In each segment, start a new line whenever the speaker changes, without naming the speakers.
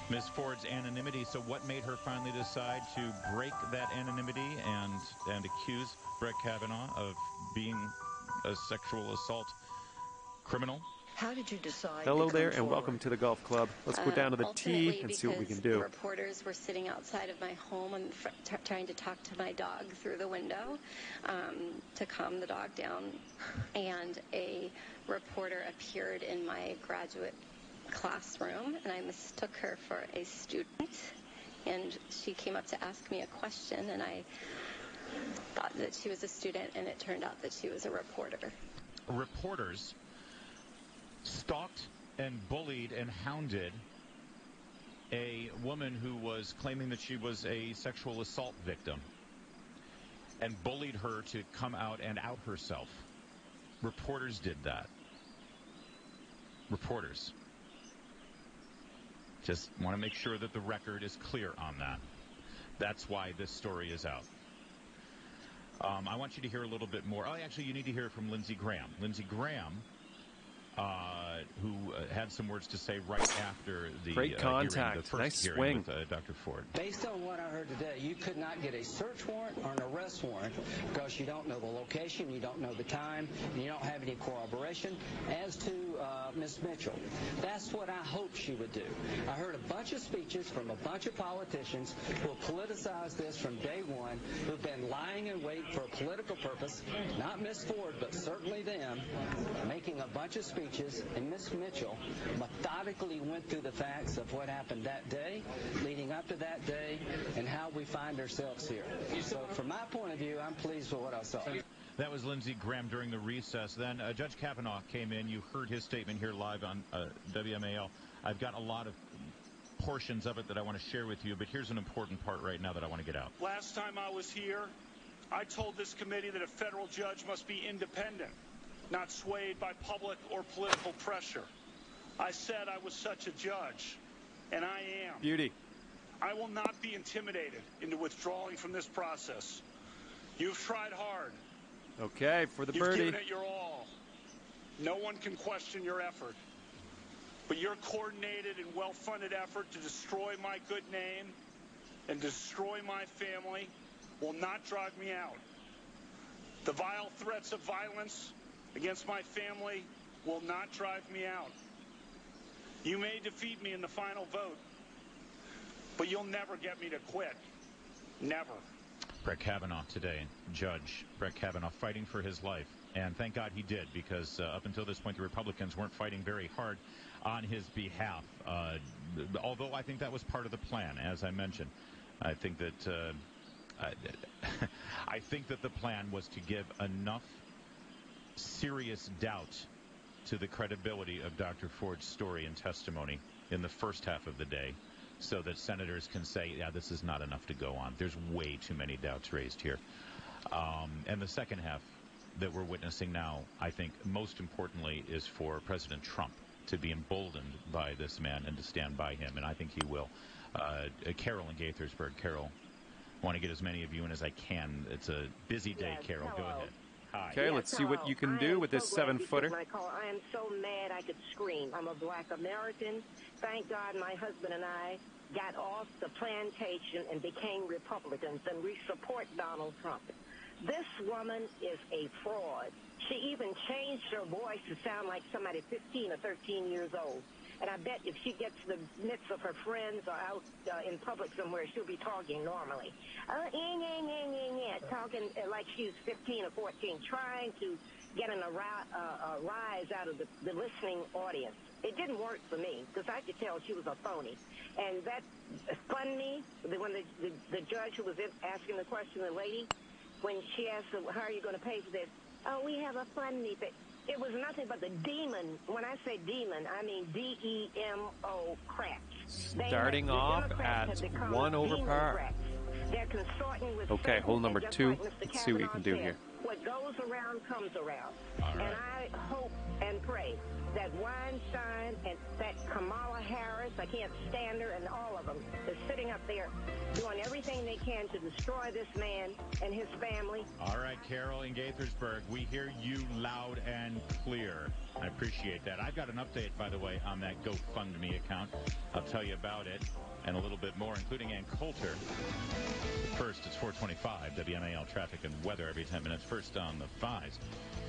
Ms. Ford's anonymity. So what made her finally decide to break that anonymity and accuse Brett Kavanaugh of being a sexual assault criminal?
How did you decide?
Hello there, and welcome to the Golf Club. Let's go down to the tee and see what we can do.
Reporters were sitting outside of my home and trying to talk to my dog through the window to calm the dog down. And a reporter appeared in my graduate classroom, and I mistook her for a student. And she came up to ask me a question, and I thought that she was a student, and it turned out that she was a reporter.
Reporters stalked and bullied and hounded a woman who was claiming that she was a sexual assault victim and bullied her to come out and out herself. Reporters did that. Reporters. Just want to make sure that the record is clear on that. That's why this story is out. I want you to hear a little bit more. Oh, actually, you need to hear it from Lindsey Graham. Lindsey Graham, who had some words to say right after the
great contact,
the first
nice
hearing
swing
with Dr. Ford.
Based on what I heard today, you could not get a search warrant or an arrest warrant because you don't know the location, you don't know the time, and you don't have any corroboration. As to Ms. Mitchell, that's what I hoped she would do. I heard a bunch of speeches from a bunch of politicians who have politicized this from day one, who've been lying in wait for a political purpose, not Ms. Ford, but certainly them, making a bunch of speeches, and Ms. Mitchell methodically went through the facts of what happened that day, leading up to that day, and how we find ourselves here. So from my point of view, I'm pleased with what I saw.
That was Lindsey Graham during the recess. Then Judge Kavanaugh came in. You heard his statement here live on WMAL. I've got a lot of portions of it that I want to share with you, but here's an important part right now that I want to get out.
Last time I was here, I told this committee that a federal judge must be independent, not swayed by public or political pressure. I said I was such a judge, and I am.
Beauty.
I will not be intimidated into withdrawing from this process. You've tried hard.
Okay, for the birdie.
You've given it your all. No one can question your effort. But your coordinated and well-funded effort to destroy my good name and destroy my family will not drive me out. The vile threats of violence against my family will not drive me out. You may defeat me in the final vote, but you'll never get me to quit. Never.
Brett Kavanaugh today, Judge Brett Kavanaugh, fighting for his life. And thank God he did, because up until this point, the Republicans weren't fighting very hard on his behalf. Although I think that was part of the plan, as I mentioned. I think that I think that the plan was to give enough serious doubt to the credibility of Dr. Ford's story and testimony in the first half of the day, so that senators can say, yeah, this is not enough to go on. There's way too many doubts raised here. And the second half that we're witnessing now, I think most importantly, is for President Trump to be emboldened by this man and to stand by him, and I think he will. Carol in Gaithersburg. Carol, I want to get as many of you in as I can. It's a busy day, yes, Carol.
Hello.
Go ahead. Hi.
Okay, let's see what you can do with this 7-footer.
I am so mad I could scream. I'm a black American. Thank God my husband and I got off the plantation and became Republicans, and we support Donald Trump. This woman is a fraud. She even changed her voice to sound like somebody 15 or 13 years old. And I bet if she gets the midst of her friends or out in public somewhere, she'll be talking normally. Talking like she's 15 or 14, trying to get a rise out of the listening audience. It didn't work for me, because I could tell she was a phony. And that spun me when the judge who was asking the question, the lady, when she asked her, how are you going to pay for this? Oh, we have a fund me. It was nothing but the demon. When I say demon, I mean D-E-M-O cracks.
Starting off at 1 over par.
They're consorting with
okay, hole number 2. Let's see what you can do here.
What goes around comes around.
All right.
And I hope and pray that Weinstein and that Kamala Harris, I can't stand her, and all of them, is sitting up there doing doing everything they can to destroy this man and his family.
All right, Carol in Gaithersburg, we hear you loud and clear. I appreciate that. I've got an update, by the way, on that GoFundMe account. I'll tell you about it and a little bit more, including Ann Coulter. First, it's 425 WMAL traffic and weather every 10 minutes. First on the 5s.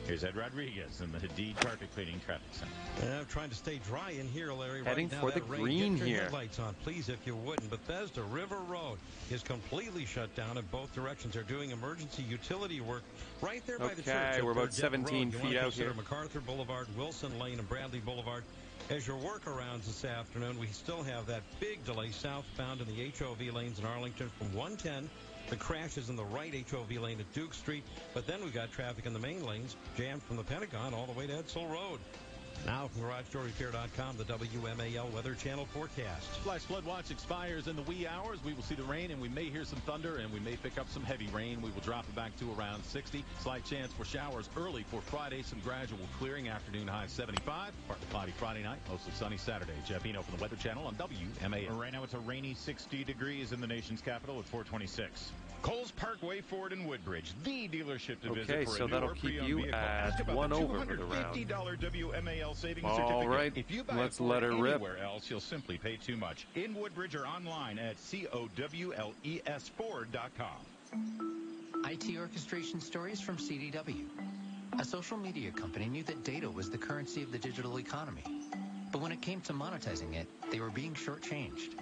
Here's Ed Rodriguez in the Hadid Carpet Cleaning Traffic Center.
I'm trying to stay dry in here, Larry.
Heading
right now,
for the green
Get your
here.
Headlights on, please, if you wouldn't. Bethesda River Road is completely shut down in both directions. They're doing emergency utility work right there by the church.
Okay, we're about
Burgett
17
Road.
feet out here.
MacArthur Boulevard, Wilson Lane, and Bradley Boulevard. As your workarounds this afternoon, we still have that big delay southbound in the HOV lanes in Arlington from 110. The crash is in the right HOV lane at Duke Street, but then we've got traffic in the main lanes jammed from the Pentagon all the way to Edsel Road. Now from GarageDoorRepair.com, the WMAL Weather Channel forecast.
Flash flood watch expires in the wee hours. We will see the rain, and we may hear some thunder, and we may pick up some heavy rain. We will drop it back to around 60. Slight chance for showers early for Friday. Some gradual clearing. Afternoon high 75. Partly cloudy Friday night. Mostly sunny Saturday. Jeff Eno from the Weather Channel on WMAL.
Right now it's a rainy 60 degrees in the nation's capital at 426. Coles Parkway Ford in Woodbridge, the dealership to visit
Okay,
for
so
a new
that'll
or
keep
pre-owned
you
vehicle.
at
Ask about
1
the
over for the round.
$250 WMAL savings
All
certificate.
right,
If you buy
let's
a Ford
let her rip.
anywhere else, you'll simply pay too much. In Woodbridge or online at COWLESFord.com.
IT orchestration stories from CDW. A social media company knew that data was the currency of the digital economy. But when it came to monetizing it, they were being shortchanged.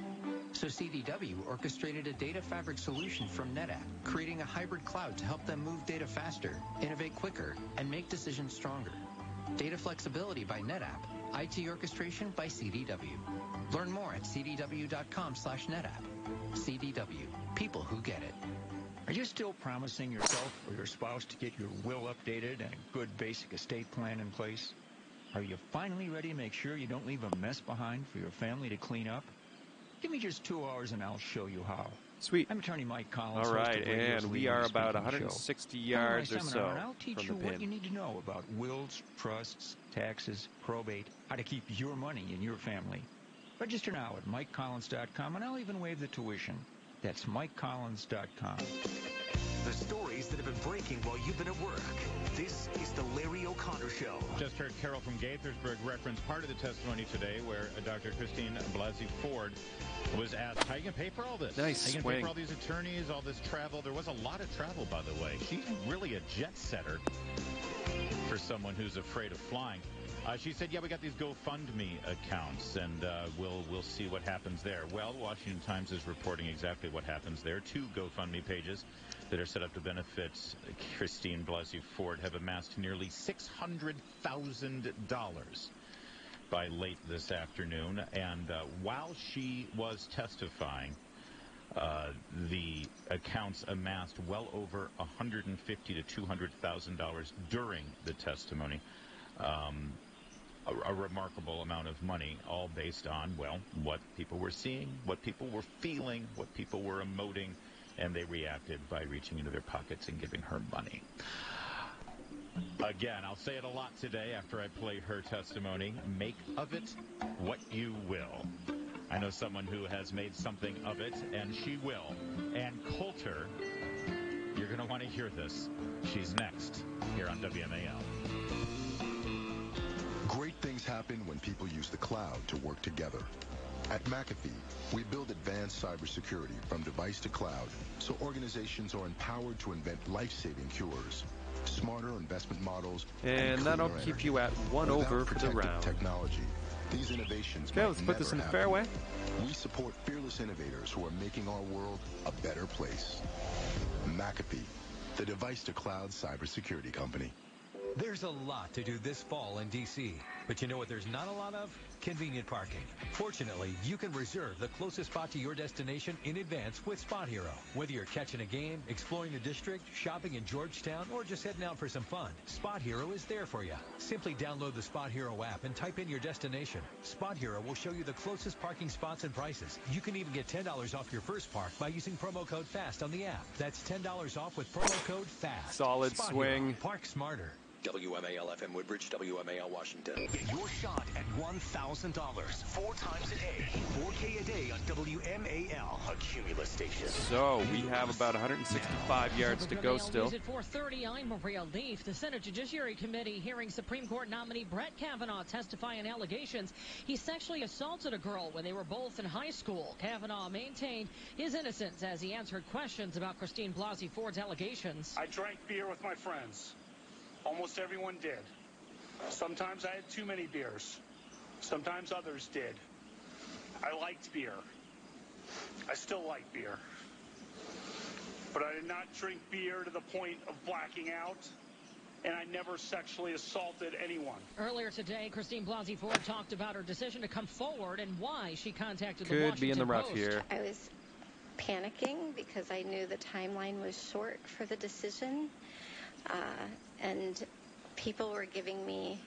So CDW orchestrated a data fabric solution from NetApp, creating a hybrid cloud to help them move data faster, innovate quicker, and make decisions stronger. Data flexibility by NetApp. IT orchestration by CDW. Learn more at cdw.com/NetApp. CDW. People who get it.
Are you still promising yourself or your spouse to get your will updated and a good basic estate plan in place? Are you finally ready to make sure you don't leave a mess behind for your family to clean up? Give me just 2 hours and I'll show you how.
Sweet.
I'm attorney Mike Collins.
All right,
host of radio's
and we
leading
are about
speaking
160
show.
yards or
Come on my
so
seminar, and I'll teach you
from the
what
pin.
you need to know about wills, trusts, taxes, probate, how to keep your money in your family. Register now at MikeCollins.com, and I'll even waive the tuition. That's MikeCollins.com.
The stories that have been breaking while you've been at work. This is the Larry O'Connor Show.
Just heard Carol from Gaithersburg reference part of the testimony today where Dr. Christine Blasey Ford was asked, how are you going to pay for all this?
Nice
How are you going to pay
swing.
for all these attorneys, all this travel? There was a lot of travel, by the way. She's really a jet setter for someone who's afraid of flying. She said, yeah, we got these GoFundMe accounts, and we'll see what happens there. Well, the Washington Times is reporting exactly what happens there. 2 GoFundMe pages that are set up to benefit Christine Blasey Ford have amassed nearly $600,000 by late this afternoon. And while she was testifying, the accounts amassed well over $150,000 to $200,000 during the testimony. A remarkable amount of money, all based on, well, what people were seeing, what people were feeling, what people were emoting, and they reacted by reaching into their pockets and giving her money. Again, I'll say it a lot today after I play her testimony. Make of it what you will. I know someone who has made something of it, and she will. Ann Coulter, you're going to want to hear this. She's next here on WMAL.
Great things happen when people use the cloud to work together. At McAfee, we build advanced cybersecurity from device to cloud, so organizations are empowered to invent life-saving cures, smarter investment models,
And that'll
cleaner
keep
energy.
you at 1
Without
over for the
protected
round.
technology, these innovations
Okay,
might
let's put this
never
in the
happen.
fairway.
We support fearless innovators who are making our world a better place. McAfee, the device-to-cloud cybersecurity company.
There's a lot to do this fall in D.C., but you know what there's not a lot of? Convenient parking. Fortunately, you can reserve the closest spot to your destination in advance with Spot Hero. Whether you're catching a game, exploring the district, shopping in Georgetown, or just heading out for some fun, Spot Hero is there for you. Simply download the Spot Hero app and type in your destination. Spot Hero will show you the closest parking spots and prices. You can even get $10 off your first park by using promo code FAST on the app. That's $10 off with promo code FAST.
Solid
Spot
swing.
Hero. Park smarter.
WMAL-FM Woodbridge, WMAL Washington.
Get your shot at $1,000 4 times a day. 4K a day on WMAL, a Cumulus station.
So we have about 165 yards to go still.
At 4:30, I'm Maria Leaf. The Senate Judiciary Committee hearing Supreme Court nominee Brett Kavanaugh testify on allegations he sexually assaulted a girl when they were both in high school. Kavanaugh maintained his innocence as he answered questions about Christine Blasey Ford's allegations.
I drank beer with my friends. Almost everyone did. Sometimes I had too many beers. Sometimes others did. I liked beer. I still like beer. But I did not drink beer to the point of blacking out, and I never sexually assaulted anyone.
Earlier today, Christine Blasey Ford talked about her decision to come forward and why she contacted the
Could
Washington
be in the rough
Post.
here.
I was panicking because I knew the timeline was short for the decision, and people were giving me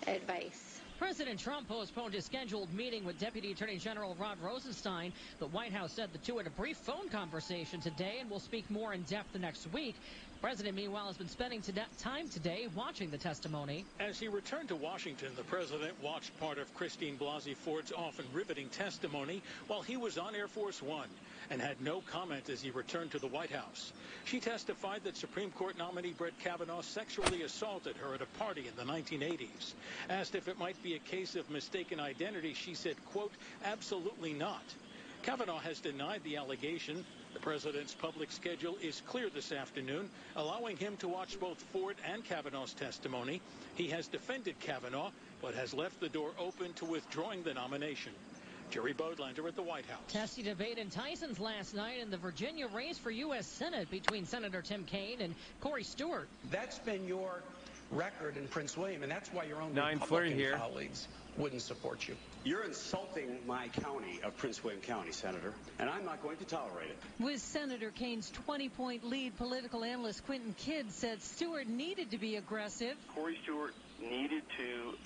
advice.
President Trump postponed his scheduled meeting with Deputy Attorney General Rod Rosenstein. The White House said the two had a brief phone conversation today and will speak more in depth next week. The president, meanwhile, has been spending time today watching the testimony.
As he returned to Washington, the president watched part of Christine Blasey Ford's often riveting testimony while he was on Air Force One and had no comment as he returned to the White House. She testified that Supreme Court nominee Brett Kavanaugh sexually assaulted her at a party in the 1980s. Asked if it might be a case of mistaken identity, she said, quote, absolutely not. Kavanaugh has denied the allegation. The president's public schedule is clear this afternoon, allowing him to watch both Ford and Kavanaugh's testimony. He has defended Kavanaugh, but has left the door open to withdrawing the nomination. Jerry Bodlander at the White House.
Testy debate in Tyson's last night in the Virginia race for U.S. Senate between Senator Tim Kaine and Corey Stewart.
That's been your record in Prince William, and that's why your own
9-40
Republican
here.
colleagues wouldn't support you.
You're insulting my county of Prince William County, Senator, and I'm not going to tolerate it.
With Senator Kaine's 20-point lead, political analyst Quentin Kidd said Stewart needed to be aggressive.
Corey Stewart needed to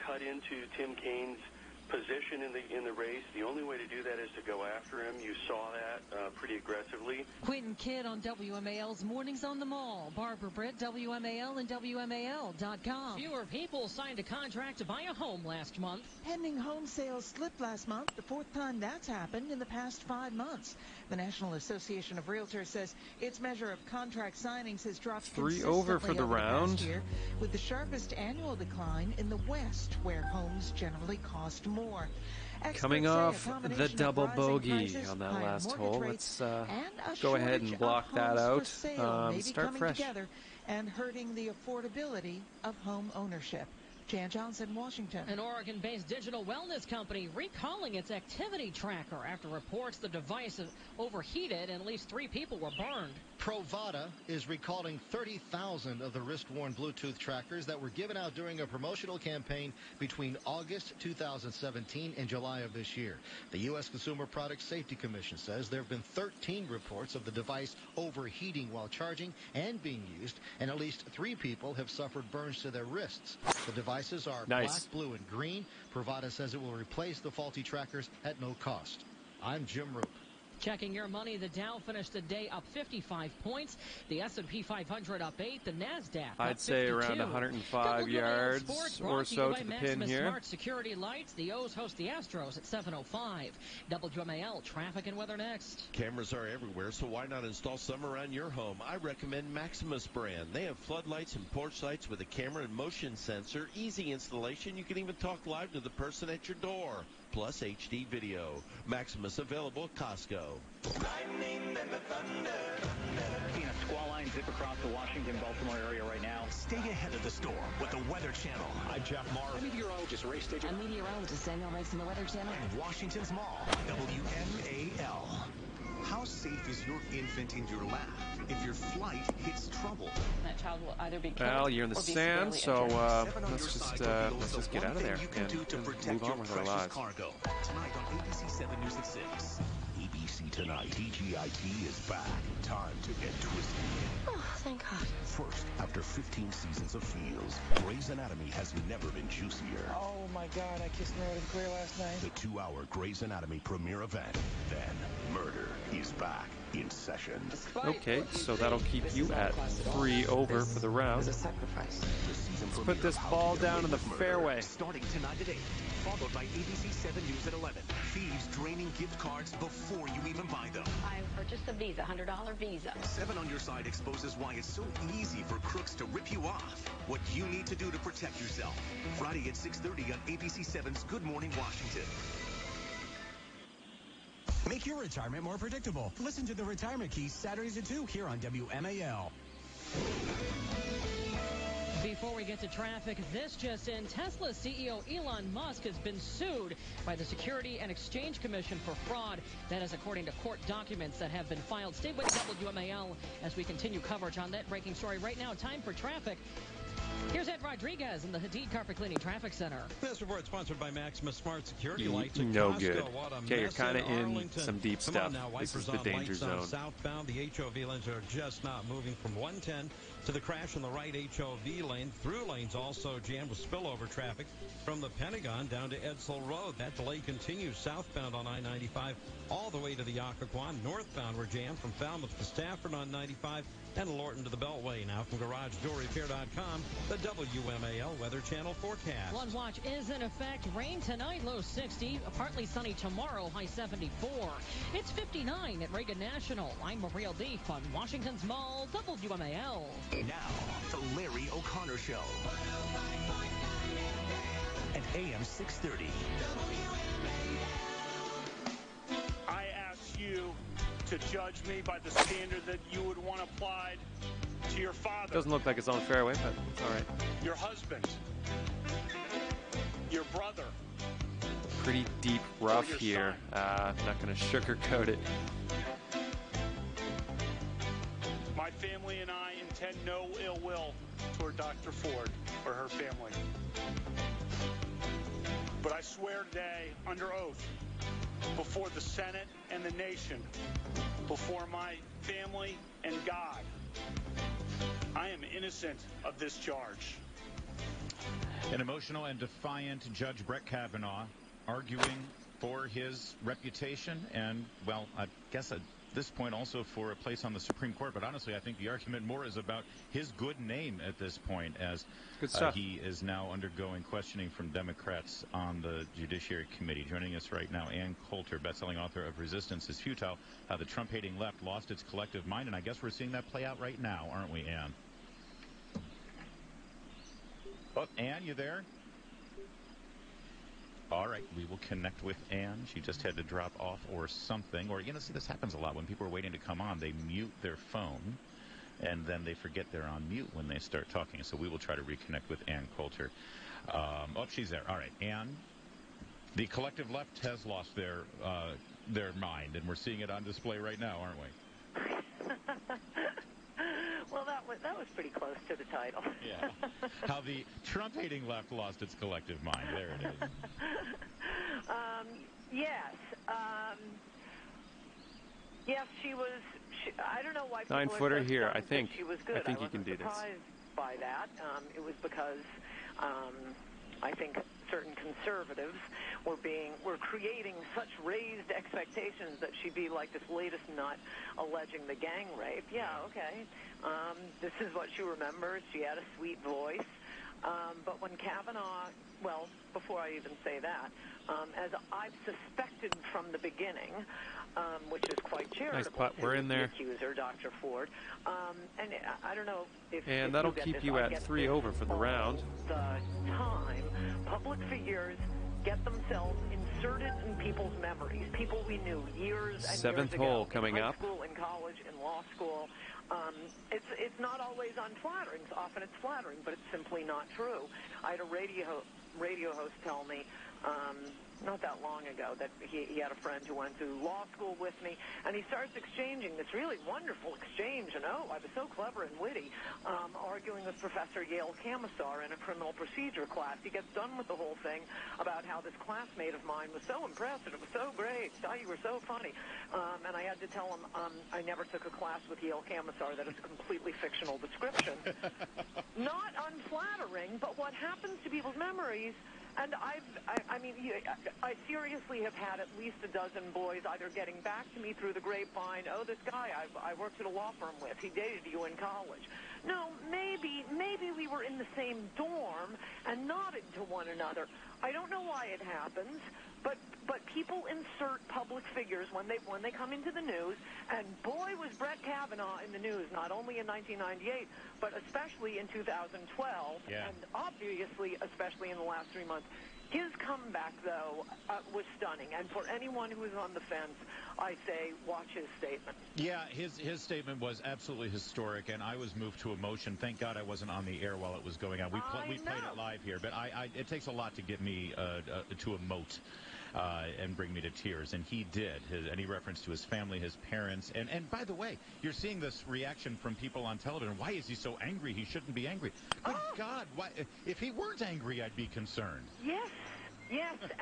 cut into Tim Kaine's position in the race. The only way to do that is to go after him. You saw that pretty aggressively.
Quentin Kidd on WMAL's Mornings on the Mall. Barbara Britt, WMAL and WMAL.com.
Fewer people signed a contract to buy a home last month.
Pending home sales slipped last month, the fourth time that's happened in the past 5 months. The National Association of Realtors says its measure of contract signings has dropped
3 over for the round.
Year, with the sharpest annual decline in the West, where homes generally cost more.
Coming off the double bogey on that last hole, let's go ahead and block that out. Start fresh.
And hurting the affordability of home ownership. Jan Johnson, Washington.
An Oregon-based digital wellness company recalling its activity tracker after reports the device overheated and at least 3 people were burned.
Provada is recalling 30,000 of the wrist-worn Bluetooth trackers that were given out during a promotional campaign between August 2017 and July of this year. The U.S. Consumer Product Safety Commission says there have been 13 reports of the device overheating while charging and being used, and at least 3 people have suffered burns to their wrists. The devices are black, blue, and green. Provada says it will replace the faulty trackers at no cost. I'm Jim Roop.
Checking your money, the Dow finished the day up 55 points. The S&P 500 up 8. The NASDAQ
I'd
up
say
52.
around 105 yards or so to the pin here.
Smart Security Lights. The O's host the Astros at 7:05. WMAL traffic and weather next.
Cameras are everywhere, so why not install some around your home? I recommend Maximus brand. They have floodlights and porch lights with a camera and motion sensor. Easy installation. You can even talk live to the person at your door. Plus HD video. Maximus available at Costco.
Lightning and the thunder. Seeing a squall line zip across the Washington-Baltimore area right now.
Stay ahead of the storm with the Weather Channel. I'm Jeff Marr.
I'm meteorologist Ray Stigger.
I'm meteorologist Daniel Rice in the Weather Channel.
And Washington's Mall, WMAL. How safe is your infant in your lap if your flight hits trouble?
That child will either be killed
well, you're in the
or be
sand, so
let's
just get out of there and move on with our lives.
Cargo. Tonight on ABC 7 News at 6. ABC tonight. TGIT is back. Time to get twisted.
Oh, thank God.
First, after 15 seasons of feels, Grey's Anatomy has never been juicier.
Oh my God, I kissed Meredith Grey last night.
The 2-hour Grey's Anatomy premiere event. Then, murder is back in session.
Okay, so that'll keep you at 3 over for the round. Let's put this ball down in the fairway.
Starting tonight at 8, followed by ABC 7 News at 11. Thieves draining gift cards before you even buy them.
I purchased a Visa, $100 Visa.
7 on Your Side exposes why it's so easy for crooks to rip you off. What you need to do to protect yourself. Friday at 6:30 on ABC 7's Good Morning Washington.
Make your retirement more predictable. Listen to the Retirement Keys Saturdays at 2 here on WMAL.
Before we get to traffic, this just in. Tesla CEO Elon Musk has been sued by the Security and Exchange Commission for fraud. That is according to court documents that have been filed. Stay with WMAL as we continue coverage on that breaking story. Right now, time for traffic. Here's Ed Rodriguez in the Hadid Carpet Cleaning Traffic Center.
This report sponsored by Maximus Smart Security Lights.
No good. Okay, you're kind of in some deep stuff. This is the danger zone.
Southbound, the HOV lanes are just not moving from 110 to the crash in the right HOV lane. Through lanes also jammed with spillover traffic from the Pentagon down to Edsel Road. That delay continues southbound on I-95 all the way to the Occoquan. Northbound, we're jammed from Falmouth to Stafford on 95 and Lorton to the Beltway. Now from GarageDoorRepair.com, the WMAL Weather Channel forecast.
Flood watch is in effect. Rain tonight, low 60. Partly sunny tomorrow, high 74. It's 59 at Reagan National. I'm Maria Leaf on Washington's Mall, WMAL.
Now, the Larry O'Connor Show. At AM 630.
I ask you to judge me by the standard that you would want applied to your father.
Doesn't look like it's on fairway, but it's all right.
Your husband. Your brother.
Pretty deep rough here. I'm not going to sugarcoat it.
My family and I intend no ill will toward Dr. Ford or her family. But I swear today, under oath, before the Senate and the nation, before my family and God, I am innocent of this charge.
An emotional and defiant Judge Brett Kavanaugh arguing for his reputation and, well, I guess at this point also for a place on the Supreme Court. But honestly, I think the argument more is about his good name at this point, as he is now undergoing questioning from Democrats on the Judiciary Committee. Joining us right now, Ann Coulter, best-selling author of Resistance is Futile, How the Trump-Hating Left Lost Its Collective Mind. And I guess we're seeing that play out right now, aren't we, Ann? Oh, Ann, you there? All right, we will connect with Ann. She just had to drop off or something. Or, see, this happens a lot. When people are waiting to come on, they mute their phone, and then they forget they're on mute when they start talking. So we will try to reconnect with Ann Coulter. She's there. All right, Ann, the collective left has lost their mind, and we're seeing it on display right now, aren't we?
Well, that was pretty close to the title.
Yeah. How the Trump-hating left lost its collective mind. There it is.
Yes. Yes, she was. I don't know why people
9-footer
are so
here.
stunned
I think.
She was good.
I think you can do this.
I was surprised by that. It was because I think certain conservatives were creating such raised expectations that she'd be like this latest nut alleging the gang rape. Yeah, okay. This is what she remembers. She had a sweet voice. But when Kavanaugh, well, before I even say that, as I've suspected from the beginning, which is quite charitable,
nice putt. We're in there.
The accuser, Dr. Ford. And I don't know if
that'll keep you at 3 over for the round.
The time public figures get themselves inserted in people's memories. People we knew years and
Seventh
years ago,
hole coming
in high
up.
School, in college, in law school. It's not always unflattering. Often it's flattering, but it's simply not true. I had a radio host tell me not that long ago, that he had a friend who went to law school with me, and he starts exchanging this really wonderful exchange, and I was so clever and witty, arguing with Professor Yale Camisar in a criminal procedure class. He gets done with the whole thing about how this classmate of mine was so impressed, and it was so great, thought you were so funny, and I had to tell him I never took a class with Yale Camisar. That is a completely fictional description. Not unflattering, but what happens to people's memories. And I mean, I seriously have had at least a dozen boys either getting back to me through the grapevine, oh, this guy I worked at a law firm with, he dated you in college. No, maybe we were in the same dorm and nodded to one another. I don't know why it happens, but people insert public figures when they come into the news, and boy, was Brett Kavanaugh in the news, not only in 1998, but especially in 2012, and obviously especially in the last 3 months. His comeback, though, was stunning, and for anyone who is on the fence, I say watch his statement.
Yeah, his statement was absolutely historic, and I was moved to emotion. Thank God I wasn't on the air while it was going on. We played it live here, but it takes a lot to get me to emote. And bring me to tears, and he did. Any reference to his family, his parents, and by the way, you're seeing this reaction from people on television. Why is he so angry? He shouldn't be angry. Good God, why? If he weren't angry, I'd be concerned.
Yes,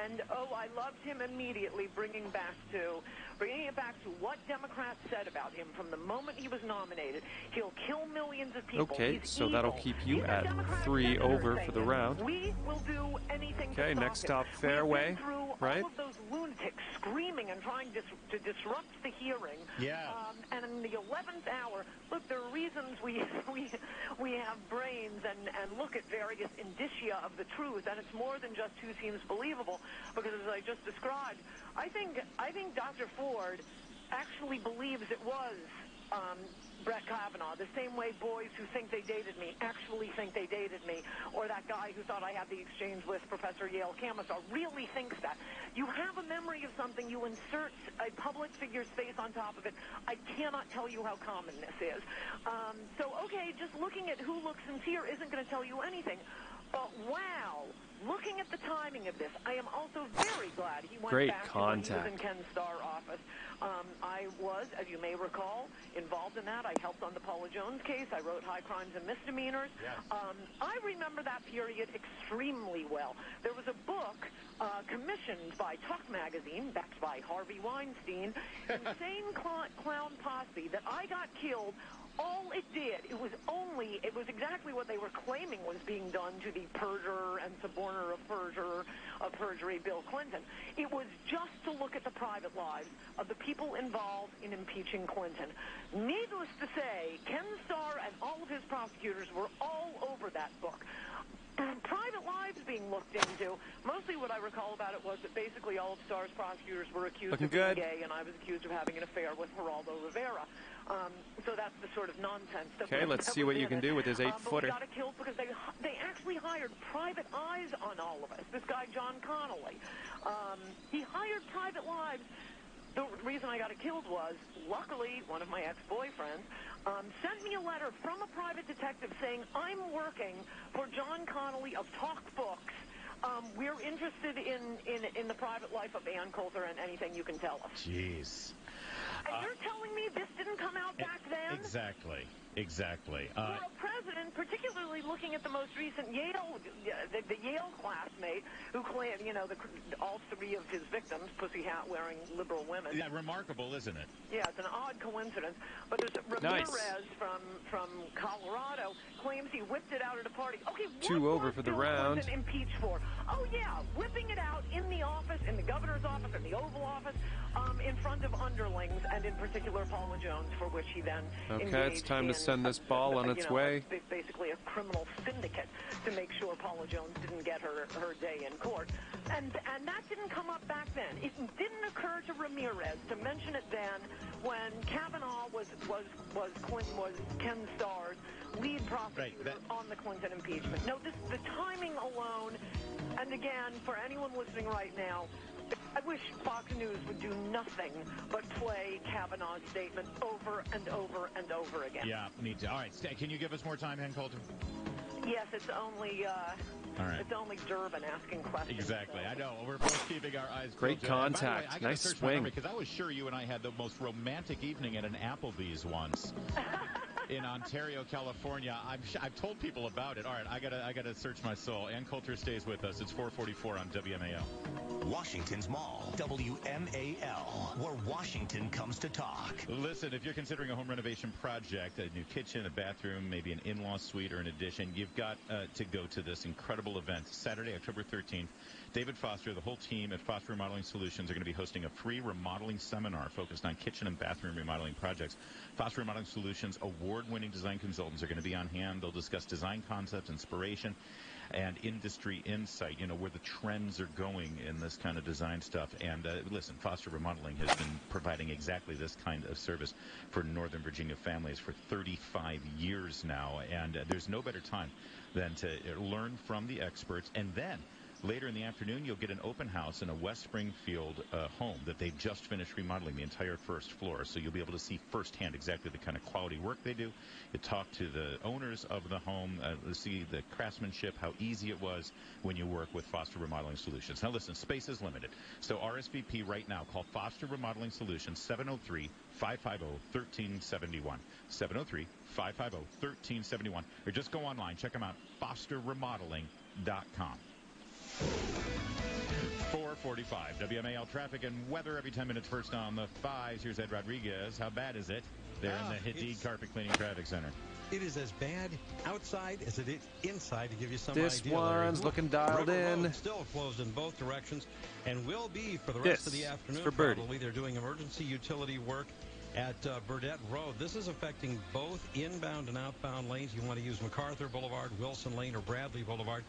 and I loved him immediately, bringing it back to what Democrats said about him from the moment he was nominated. He'll kill millions of people.
Okay,
He's
so
evil.
that'll keep you at 3 over for the round.
We will do anything
Okay,
to
next
stop
stop, Fairway, right?
All of those lunatics screaming and trying to disrupt the hearing.
Yeah.
And in the 11th hour, look, there are reasons we have brains and look at various indicia of the truth, and it's more than just who seems believable, because as I just described, I think Dr. Ford actually believes it was Brett Kavanaugh, the same way boys who think they dated me actually think they dated me, or that guy who thought I had the exchange with Professor Yale Camisar really thinks that. You have a memory of something, you insert a public figure's face on top of it. I cannot tell you how common this is. Okay, just looking at who looks sincere isn't going to tell you anything. But wow, looking at the timing of this, I am also very glad he went back to when he was in Ken Starr office. I was, as you may recall, involved in that. I helped on the Paula Jones case. I wrote High Crimes and Misdemeanors. Yes. I remember that period extremely well. There was a book commissioned by Tuck Magazine, backed by Harvey Weinstein, Insane Clown Posse, that I got killed. All it did, it was exactly what they were claiming was being done to the perjurer and suborner of perjury, Bill Clinton. It was just to look at the private lives of the people involved in impeaching Clinton. Needless to say, Ken Starr and all of his prosecutors were all over that book. Private lives being looked into. Mostly what I recall about it was that basically all of Starr's prosecutors were accused of being gay, and I was accused of having an affair with Geraldo Rivera. So that's the sort of nonsense.
Okay, let's see what you can do with his 8-footer.
But we got it killed because they actually hired private eyes on all of us. This guy, John Connolly. He hired private lives. The reason I got it killed was, luckily, one of my ex-boyfriends sent me a letter from a private detective saying, I'm working for John Connolly of Talk Books. We're interested in the private life of Ann Coulter and anything you can tell us.
Jeez.
And you're telling me this didn't come out back then?
Exactly.
For a president, particularly looking at the most recent Yale, the Yale classmate who claimed, all 3 of his victims, pussy hat wearing liberal women.
Yeah, remarkable, isn't it?
Yeah, it's an odd coincidence. But there's Ramirez from Colorado claims he whipped it out at a party. Okay, what
2 over for the round.
Was impeached for? Oh yeah, whipping it out in the office, in the governor's office, in the Oval Office, in front of underlings, and in particular Paula Jones, for which he then engaged
it's time to send this ball on its way.
Basically a criminal syndicate to make sure Paula Jones didn't get her day in court. And that didn't come up back then. It didn't occur to Ramirez to mention it then when Kavanaugh was Ken Starr's lead prosecutor on the Clinton impeachment. No, the timing alone, and again, for anyone listening right now, I wish Fox News would do nothing but play Kavanaugh's statement over and over and over again.
Yeah, me too. All right, can you give us more time, Ann Coulter?
Yes, it's only
All right.
it's only Durbin asking questions.
Exactly.
So.
I know. We're both keeping our eyes
Great
closed.
contact.
By the way,
Nice swing.
Because I was sure you and I had the most romantic evening at an Applebee's once. In Ontario, California. I've told people about it. All right, I gotta search my soul. Ann Coulter stays with us. It's 4:44 on WMAL.
Washington's Mall, WMAL, where Washington comes to talk.
Listen, if you're considering a home renovation project, a new kitchen, a bathroom, maybe an in-law suite or an addition, you've got to go to this incredible event. Saturday, October 13th, David Foster, the whole team at Foster Remodeling Solutions are going to be hosting a free remodeling seminar focused on kitchen and bathroom remodeling projects. Foster Remodeling Solutions award-winning design consultants are going to be on hand. They'll discuss design concepts, inspiration, and industry insight, where the trends are going in this kind of design stuff. And listen, Foster Remodeling has been providing exactly this kind of service for Northern Virginia families for 35 years now. And there's no better time than to learn from the experts. And then later in the afternoon, you'll get an open house in a West Springfield home that they've just finished remodeling, the entire first floor. So you'll be able to see firsthand exactly the kind of quality work they do. You talk to the owners of the home, see the craftsmanship, how easy it was when you work with Foster Remodeling Solutions. Now listen, space is limited. So RSVP right now. Call Foster Remodeling Solutions, 703-550-1371. 703-550-1371. Or just go online. Check them out, fosterremodeling.com. 4:45 WMAL traffic and weather every 10 minutes. First on the 5s. Here's Ed Rodriguez. How bad is it there in the Hadid Carpet Cleaning Traffic Center?
It is as bad outside as it is inside, to give you some
this
idea.
This one's looking dialed
River
in.
Road still closed in both directions and will be for the rest of the afternoon.
For Birdie.
Probably they're doing emergency utility work at Burdette Road. This is affecting both inbound and outbound lanes. You want to use MacArthur Boulevard, Wilson Lane, or Bradley Boulevard.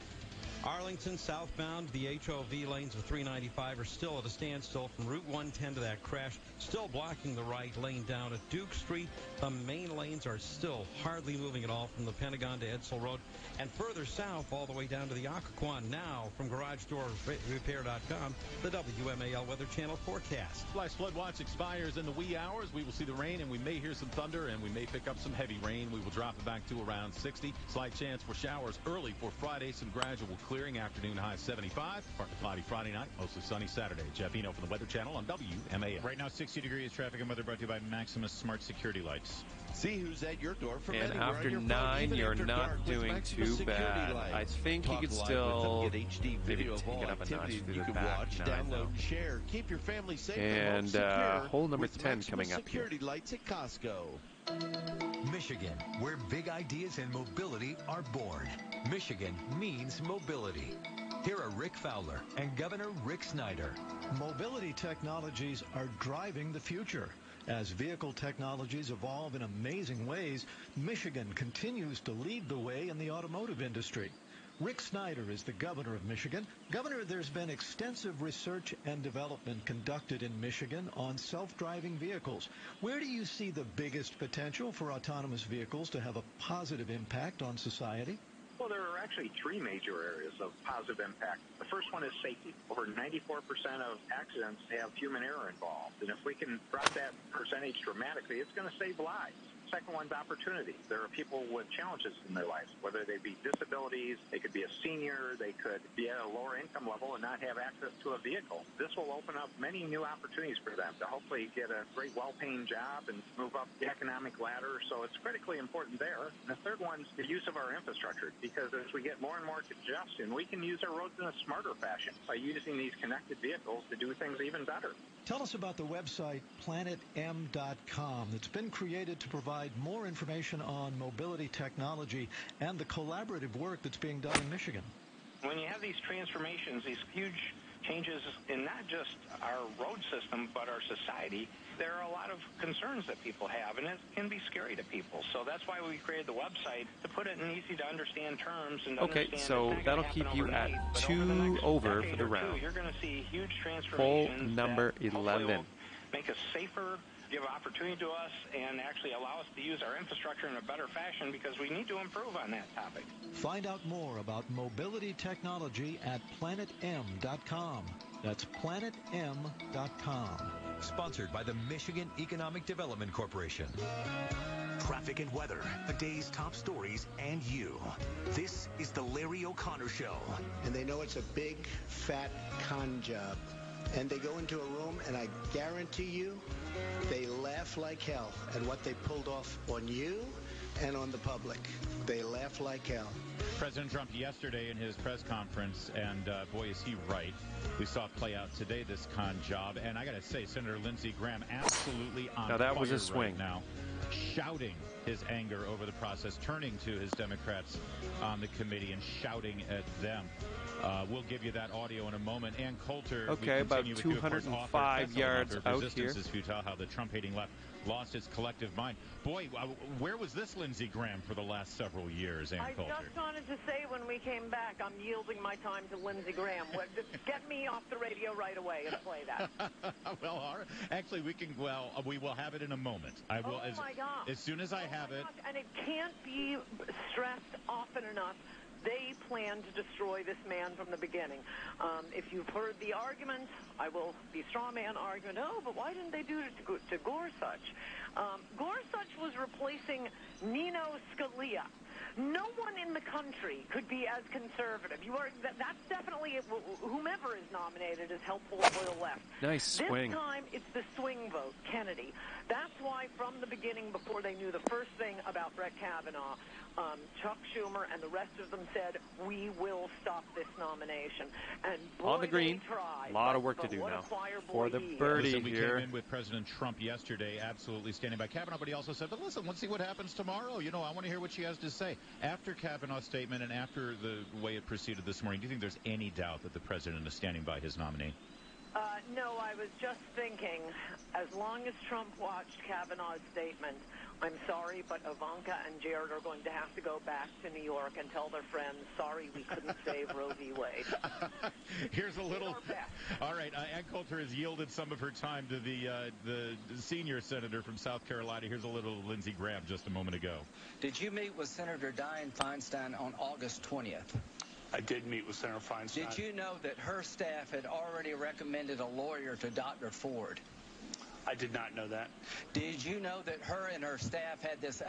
Arlington southbound, the HOV lanes of 395 are still at a standstill from Route 110 to that crash, still blocking the right lane down at Duke Street. The main lanes are still hardly moving at all from the Pentagon to Edsel Road, and further south all the way down to the Occoquan. Now from GarageDoorRepair.com, the WMAL Weather Channel forecast.
Flash flood watch expires in the wee hours. We will see the rain, and we may hear some thunder, and we may pick up some heavy rain. We will drop it back to around 60. Slight chance for showers early for Friday. Some gradual clearing, afternoon high 75. Partly cloudy Friday night, mostly sunny Saturday. Jeff Eno from the Weather Channel on WMAL.
Right now, 60 degrees. Traffic and weather brought to you by Maximus Smart Security Lights.
See who's at your door from
and
anywhere
after
on your
9,
phone,
you're
after
not
dark
doing too bad.
Lights.
I think
Talk
you could
live
still
with them, get HD video of
take
all
it up a notch
activity
through
you
the
can
back
watch,
9,
download,
though.
and share. Keep your family safe
and
secure
hole number
with
10
Maximus
coming up here.
Security Lights at Costco.
Michigan, where big ideas and mobility are born. Michigan means mobility. Here are Rick Fowler and Governor Rick Snyder.
Mobility technologies are driving the future. As vehicle technologies evolve in amazing ways, Michigan continues to lead the way in the automotive industry. Rick Snyder is the governor of Michigan. Governor, there's been extensive research and development conducted in Michigan on self-driving vehicles. Where do you see the biggest potential for autonomous vehicles to have a positive impact on society?
Well, there are actually three major areas of positive impact. The first one is safety. Over 94% of accidents have human error involved. And if we can drop that percentage dramatically, it's going to save lives. Second one's opportunity. There are people with challenges in their lives, whether they be disabilities, they could be a senior, they could be at a lower income level and not have access to a vehicle. This will open up many new opportunities for them to hopefully get a great well-paying job and move up the economic ladder. So it's critically important there. And the third one's the use of our infrastructure, because as we get more and more congestion, we can use our roads in a smarter fashion by using these connected vehicles to do things even better.
Tell us about the website planetm.com that's been created to provide more information on mobility technology and the collaborative work that's being done in Michigan.
When you have these transformations, these huge changes in not just our road system, but our society, there are a lot of concerns that people have, and it can be scary to people. So that's why we created the website, to put it in easy-to-understand terms. And
okay, so that'll keep you at 2 over for the round.
You're going to see huge transformations.
Hole number 11.
Make us safer, give opportunity to us, and actually allow us to use our infrastructure in a better fashion, because we need to improve on that topic.
Find out more about mobility technology at planetm.com. That's planetm.com.
Sponsored by the Michigan Economic Development Corporation.
Traffic and weather, the day's top stories, and you. This is the Larry O'Connor Show.
And they know it's a big, fat con job. And they go into a room, and I guarantee you, they laugh like hell at what they pulled off on you and on the public. They laugh like hell.
President Trump yesterday in his press conference, and boy, is he right. We saw it play out today, this con job. And I got to say, Senator Lindsey Graham absolutely on
now that was a
fire
swing.
Right now, shouting his anger over the process, turning to his Democrats on the committee and shouting at them. We'll give you that audio in a moment. Ann Coulter,
okay, about 205 yards out
Resistance
here.
Is futile, how the Trump-hating left lost its collective mind. Boy, where was this Lindsey Graham for the last several years, Ann Coulter?
I just wanted to say when we came back, I'm yielding my time to Lindsey Graham. Get me off the radio right away and play that.
Well, actually, we will have it in a moment. I will,
my gosh.
As soon as I have it.
Gosh. And it can't be stressed often enough. They plan to destroy this man from the beginning. If you've heard the argument, the straw man argument, but why didn't they do it to Gorsuch? Gorsuch was replacing Nino Scalia. No one in the country could be as conservative. That's definitely whomever is nominated is helpful for the left.
Nice swing.
This time it's the swing vote, Kennedy. That's why from the beginning, before they knew the first thing about Brett Kavanaugh, Chuck Schumer and the rest of them said, we will stop this nomination. And boy,
on the green,
tried,
a lot of work to do now for the birdie
we
here.
Came in with President Trump yesterday, absolutely standing by Kavanaugh, but he also said, but listen, let's see what happens tomorrow. I want to hear what she has to say. After Kavanaugh's statement and after the way it proceeded this morning, do you think there's any doubt that the president is standing by his nominee?
No, I was just thinking, as long as Trump watched Kavanaugh's statement, I'm sorry, but Ivanka and Jared are going to have to go back to New York and tell their friends, sorry, we couldn't save Roe v. Wade.
Here's a little. All right, Ann Coulter has yielded some of her time to the senior senator from South Carolina. Here's a little Lindsey Graham just a moment ago.
Did you meet with Senator Dianne Feinstein on August 20th?
I did meet with Senator Feinstein.
Did you know that her staff had already recommended a lawyer to Dr. Ford?
I did not know that.
Did you know that her and her staff had this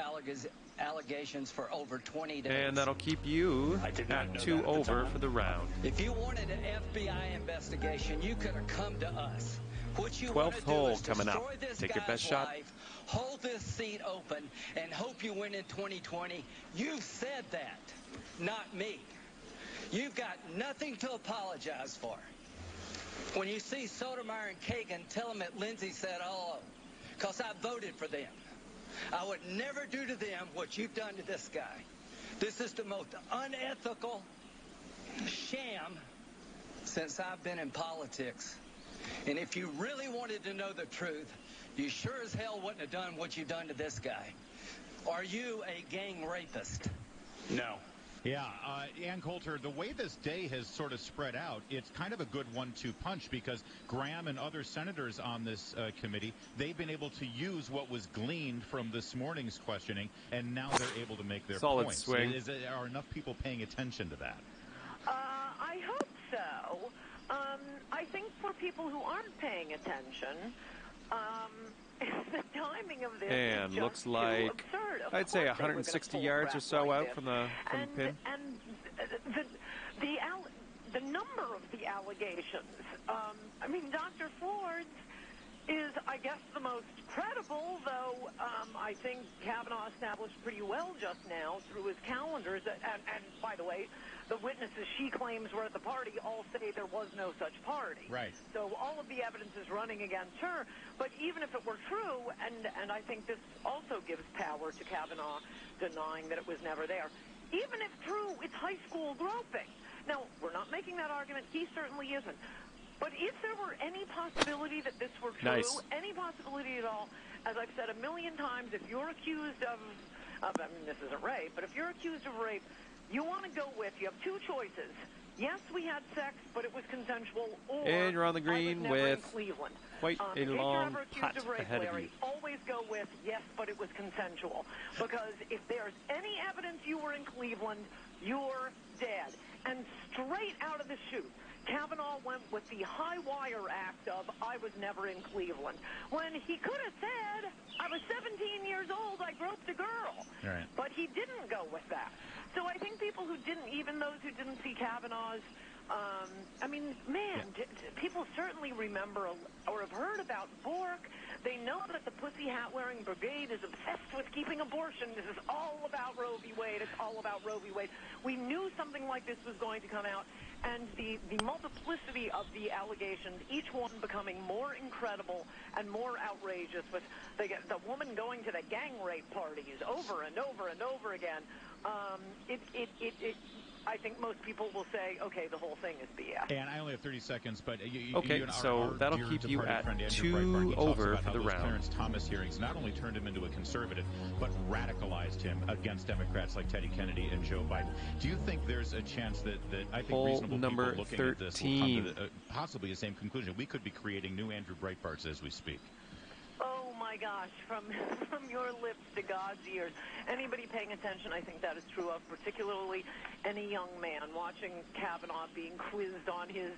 allegations for over 20 days?
And that'll keep you at 2 over for the round.
If you wanted an FBI investigation, you could have come to us. What you
12th hole coming up. Take your best shot.
Life, hold this seat open, and hope you win in 2020. You've said that, not me. You've got nothing to apologize for. When you see Sotomayor and Kagan, tell them that Lindsey said hello, because I voted for them. I would never do to them what you've done to this guy. This is the most unethical sham since I've been in politics. And if you really wanted to know the truth, you sure as hell wouldn't have done what you've done to this guy. Are you a gang rapist?
No.
Yeah, Ann Coulter, the way this day has sort of spread out, it's kind of a good 1-2 punch because Graham and other senators on this committee, they've been able to use what was gleaned from this morning's questioning, and now they're able to make their
solid
points.
Swing.
Are enough people paying attention to that?
I hope so. I think for people who aren't paying attention, the timing of this
and
is just
looks like
absurd.
I'd say 160 yards or so out from the pin.
And the number of the allegations. Dr. Ford's is, I guess, the most credible, though I think Kavanaugh established pretty well just now through his calendars. And by the way, the witnesses she claims were at the party all say there was no such party.
Right.
So all of the evidence is running against her. But even if it were true, and I think this also gives power to Kavanaugh denying that it was never there. Even if true, it's high school groping. Now, we're not making that argument. He certainly isn't. But if there were any possibility that this were true, any possibility at all, as I've said a million times, if you're accused of this isn't rape, but if you're accused of rape, you want to go with, you have two choices. Yes, we had sex, but it was consensual, or
and you're on the green with
Cleveland.
quite a long putt
of rape,
ahead
Larry,
of you.
Always go with, yes, but it was consensual. Because if there's any evidence you were in Cleveland, you're dead. And straight out of the chute, Kavanaugh went with the high wire act of, I was never in Cleveland. When he could have said, I was 17 years old, I groped a girl.
Right.
But he didn't go with that. So I think people who didn't, even those who didn't see Kavanaugh's, people certainly remember or have heard about Bork. They know that the pussy hat-wearing brigade is obsessed with keeping abortion. This is all about Roe v. Wade. It's all about Roe v. Wade. We knew something like this was going to come out, and the multiplicity of the allegations, each one becoming more incredible and more outrageous, with the woman going to the gang rape parties over and over and over again. I think most people will say, okay, the whole thing is BS.
And I only have 30 seconds, but
so that'll keep you at 2 over for the round.
Clarence Thomas hearings not only turned him into a conservative, but radicalized him against Democrats like Teddy Kennedy and Joe Biden. Do you think there's a chance that I think reasonable people looking at this will come to possibly the same conclusion? We could be creating new Andrew Breitbarts as we speak.
Oh my gosh, from your lips to God's ears. Anybody paying attention, I think that is true of, particularly any young man watching Kavanaugh being quizzed on his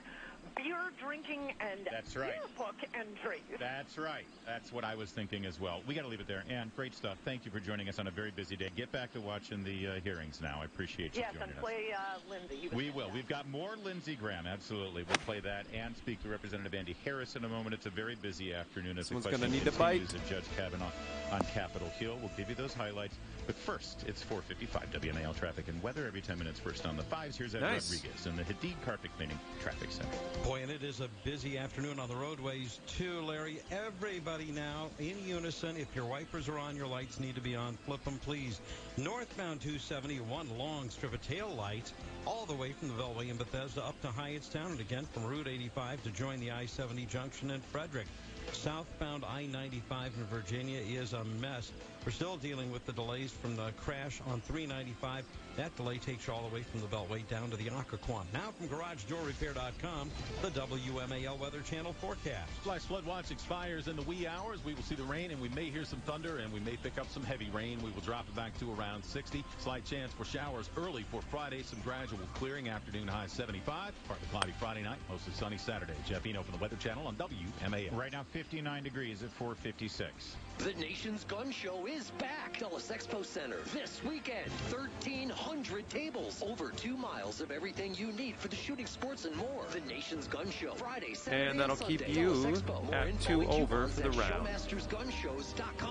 beer drinking and yearbook entries.
That's right. That's what I was thinking as well. We got to leave it there. Ann, great stuff. Thank you for joining us on a very busy day. Get back to watching the hearings now. I appreciate you joining us.
Yes, and play Lindsey.
We will. We've got more Lindsey Graham. Absolutely. We'll play that and speak to Representative Andy Harris in a moment. It's a very busy afternoon as the question continues of Judge Kavanaugh on Capitol Hill. We'll give you those highlights. But first, it's 4:55 WMAL traffic and weather every 10 minutes. First on the 5s. Here's Ed Rodriguez in the Hadid Carpet Cleaning Traffic Center.
Boy, and it is a busy afternoon on the roadways, too, Larry. Everybody now in unison. If your wipers are on, your lights need to be on. Flip them, please. Northbound 270, one long strip of tail light all the way from the Beltway in Bethesda up to Hyattstown, and again from Route 85 to join the I-70 junction in Frederick. Southbound I-95 in Virginia is a mess. We're still dealing with the delays from the crash on 395. That delay takes you all the way from the Beltway down to the Occoquan. Now from GarageDoorRepair.com, the WMAL Weather Channel forecast.
Flash flood watch expires in the wee hours. We will see the rain, and we may hear some thunder, and we may pick up some heavy rain. We will drop it back to around 60. Slight chance for showers early for Friday. Some gradual clearing. Afternoon high 75. Partly cloudy Friday night. Mostly sunny Saturday. Jeff Eno from the Weather Channel on WMAL.
Right now, 59 degrees at 4:56.
The Nation's Gun Show is back. Dulles Expo Center this weekend. 1,300 tables. Over 2 miles of everything you need for the shooting sports and more. The Nation's Gun Show. Friday, Saturday,
and that'll keep you at 2 over for the round.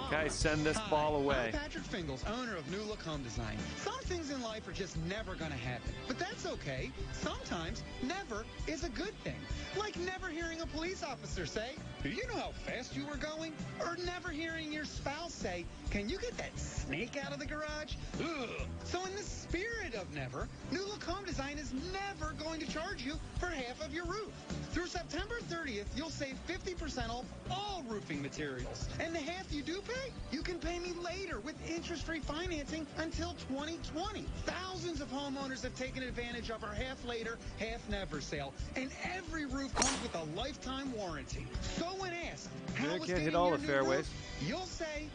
Guys, send this ball away.
I'm Patrick Fingles, owner of New Look Home Design. Some things in life are just never going to happen. But that's okay. Sometimes never is a good thing. Like never hearing a police officer say, "Do you know how fast you were going?" Or never hearing your spouse say, "Can you get that snake out of the garage?" Ugh. So in the spirit of never, New Look Home Design is never going to charge you for half of your roof. Through September 30th, you'll save 50% off all roofing materials. And the half you do pay, you can pay me later with interest-free financing until 2020. Thousands of homeowners have taken advantage of our half later, half never sale. And every roof comes with a lifetime warranty. So when asked, how was getting your new roof, you'll say,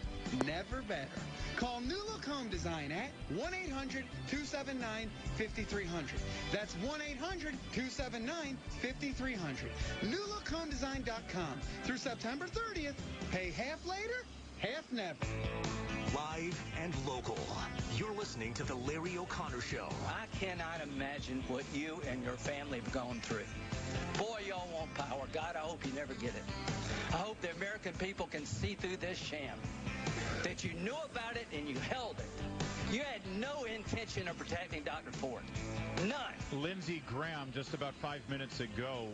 never better. Call New Look Home Design at 1-800-279-5300. That's 1-800-279-5300. NewLookHomeDesign.com. Through September 30th, pay half later, half never.
Live and local. You're listening to The Larry O'Connor Show.
I cannot imagine what you and your family have gone through. Boy, y'all want power. God, I hope you never get it. I hope the American people can see through this sham. That you knew about it and you held it. You had no intention of protecting Dr. Ford. None.
Lindsey Graham, just about 5 minutes ago,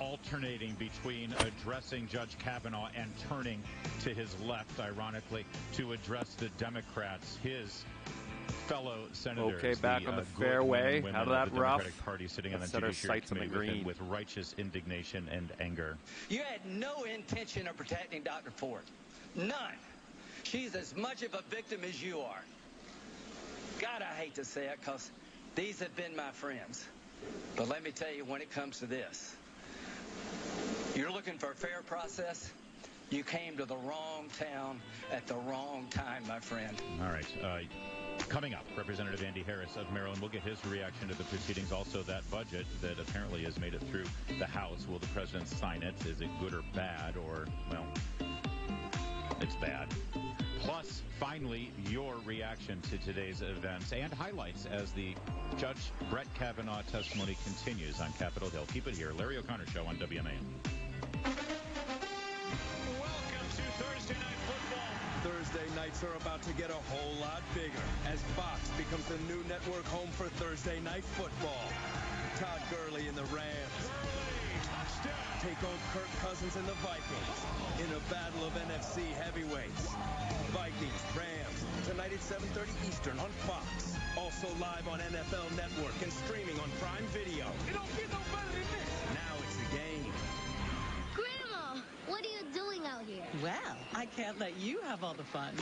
alternating between addressing Judge Kavanaugh and turning to his left, ironically, to address the Democrats, his fellow senators.
Okay, back on the fairway. How did that rough?
Party sitting on the
set our sights on the green
with righteous indignation and anger.
You had no intention of protecting Dr. Ford. None. She's as much of a victim as you are. God, I hate to say it because these have been my friends. But let me tell you, when it comes to this, you're looking for a fair process, You came to the wrong town at the wrong time, my friend.
All right. Coming up, Representative Andy Harris of Maryland. We'll get his reaction to the proceedings. Also, that budget that apparently has made it through the House. Will the president sign it? Is it good or bad? Or, well, it's bad. Plus, finally, your reaction to today's events and highlights as the Judge Brett Kavanaugh testimony continues on Capitol Hill. Keep it here. Larry O'Connor Show on WMAN.
Welcome to Thursday Night Football.
Thursday nights are about to get a whole lot bigger as Fox becomes the new network home for Thursday Night Football. Todd Gurley and the Rams take on Kirk Cousins and the Vikings in a battle of NFC heavyweights. Vikings, Rams, tonight at 7:30 Eastern on Fox. Also live on NFL Network and streaming on Prime Video. It don't get no better than this. Now it's the game.
Grandma, what are you doing out here?
Well, I can't let you have all the fun.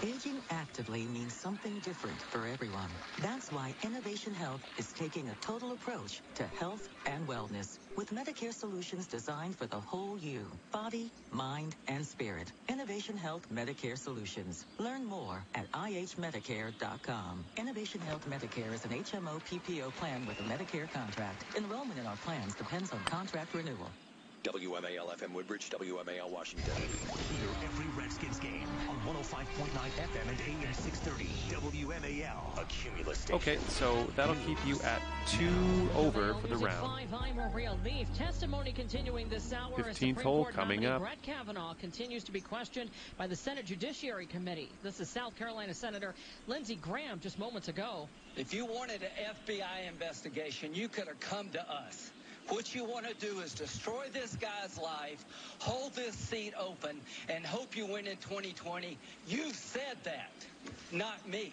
Aging actively means something different for everyone. That's why Innovation Health is taking a total approach to health and wellness with Medicare solutions designed for the whole you, body, mind, and spirit. Innovation Health Medicare Solutions. Learn more at ihmedicare.com. Innovation Health Medicare is an HMO PPO plan with a Medicare contract. Enrollment in our plans depends on contract renewal.
WMAL FM Woodbridge, WMAL Washington.
Hear every Redskins game on 105.9 FM and AM 630. WMAL, a Cumulus station.
Okay, so that'll keep you at 2 over for the round. 15th hole coming up.
Brett Kavanaugh continues to be questioned by the Senate Judiciary Committee. This is South Carolina Senator Lindsey Graham just moments ago.
If you wanted an FBI investigation, you could have come to us. What you want to do is destroy this guy's life, hold this seat open, and hope you win in 2020. You've said that, not me.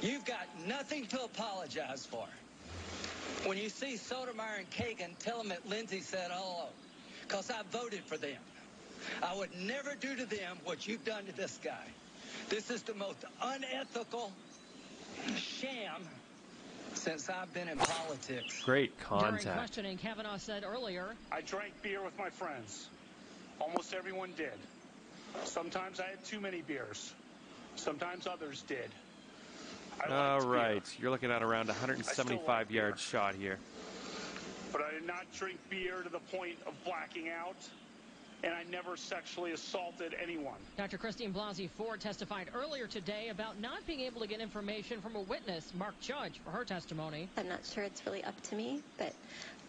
You've got nothing to apologize for. When you see Sotomayor and Kagan, tell them that Lindsey said hello, because I voted for them. I would never do to them what you've done to this guy. This is the most unethical sham since I've been in politics.
Great contact.
During questioning, Kavanaugh said earlier,
I drank beer with my friends. Almost everyone did. Sometimes I had too many beers. Sometimes others did.
All right. You're looking at around 175-yard shot here.
But I did not drink beer to the point of blacking out. And I never sexually assaulted anyone.
Dr. Christine Blasey Ford testified earlier today about not being able to get information from a witness, Mark Judge, for her testimony.
I'm not sure it's really up to me, but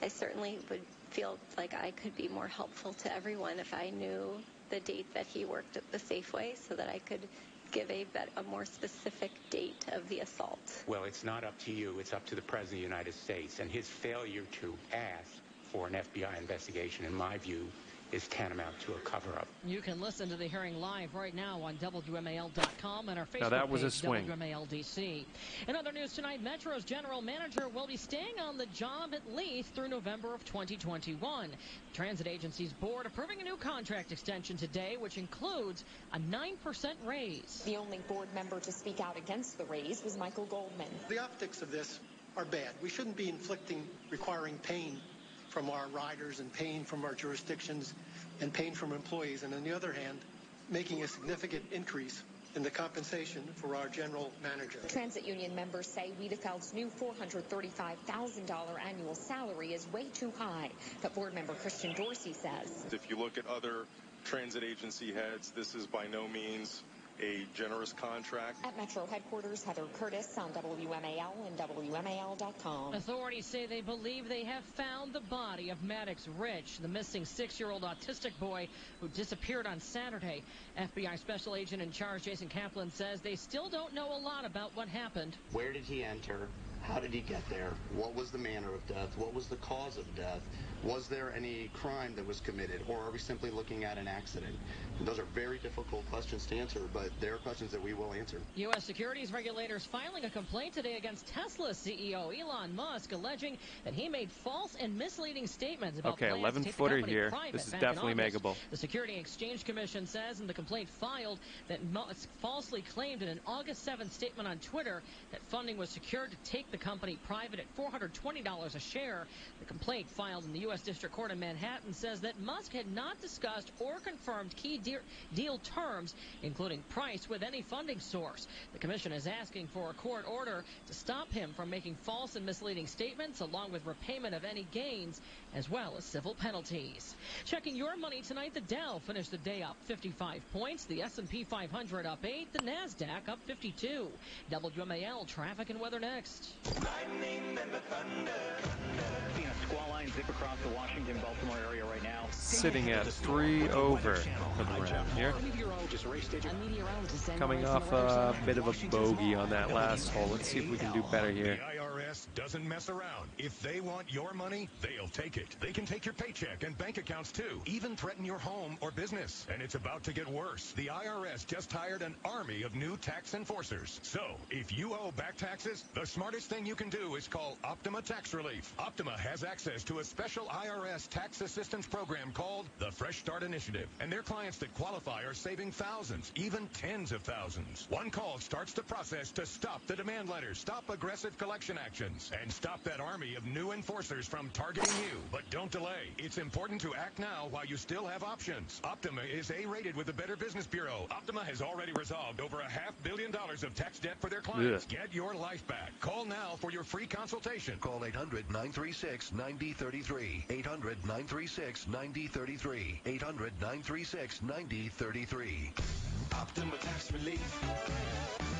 I certainly would feel like I could be more helpful to everyone if I knew the date that he worked at the Safeway so that I could give a more specific date of the assault.
Well, it's not up to you. It's up to the President of the United States. And his failure to ask for an FBI investigation, in my view, is tantamount to a cover-up.
You can listen to the hearing live right now on WMAL.com and our Facebook
now that was
page,
a swing.
WMAL-DC. In other news tonight, Metro's general manager will be staying on the job at least through November of 2021. The transit agency's board approving a new contract extension today, which includes a 9% raise.
The only board member to speak out against the raise was Michael Goldman.
The optics of this are bad. We shouldn't be requiring pain from our riders and pain from our jurisdictions and pain from employees, and on the other hand, making a significant increase in the compensation for our general manager.
Transit union members say Wiedefeld's new $435,000 annual salary is way too high, but board member Christian Dorsey says.
If you look at other transit agency heads, this is by no means a generous contract.
At Metro headquarters, Heather Curtis on WMAL and WMAL.com.
Authorities say they believe they have found the body of Maddox Rich, the missing 6-year-old autistic boy who disappeared on Saturday. FBI Special Agent in charge Jason Kaplan says they still don't know a lot about what happened.
Where did he enter? How did he get there? What was the manner of death? What was the cause of death? Was there any crime that was committed, or are we simply looking at an accident? And those are very difficult questions to answer, but they're questions that we will answer.
U.S. securities regulators filing a complaint today against Tesla CEO Elon Musk, alleging that he made false and misleading statements about plans to take the company
here.
private.
This is
back in
definitely
August.
makeable.
The Security and Exchange Commission says in the complaint filed that Musk falsely claimed in an August 7th statement on Twitter that funding was secured to take the company private at $420 a share. The complaint filed in the U.S. District Court in Manhattan says that Musk had not discussed or confirmed key deal terms, including price, with any funding source. The commission is asking for a court order to stop him from making false and misleading statements, along with repayment of any gains, as well as civil penalties. Checking your money tonight, the Dow finished the day up 55 points, the S&P 500 up 8, the NASDAQ up 52. WMAL traffic and weather next.
Lightning and the thunder. Seeing a squall line zip across the Washington-Baltimore area right now.
Sitting at 3 over for the round here. Coming off a bit of a bogey on that last hole. Let's see if we can do better here.
The IRS doesn't mess around. If they want your money, they'll take it. They can take your paycheck and bank accounts too, even threaten your home or business. And it's about to get worse. The IRS just hired an army of new tax enforcers. So, if you owe back taxes, the smartest thing you can do is call Optima Tax Relief. Optima has access to a special IRS tax assistance program called the Fresh Start Initiative. And their clients that qualify are saving thousands, even tens of thousands. One call starts the process to stop the demand letters, stop aggressive collection actions, and stop that army of new enforcers from targeting you. But don't delay. It's important to act now while you still have options. Optima is A-rated with the Better Business Bureau. Optima has already resolved over $500 million of tax debt for their clients. Yeah. Get your life back. Call now for your free consultation.
Call 800-936-9033. 800-936-9033. 800-936-9033.
Optima Tax Relief.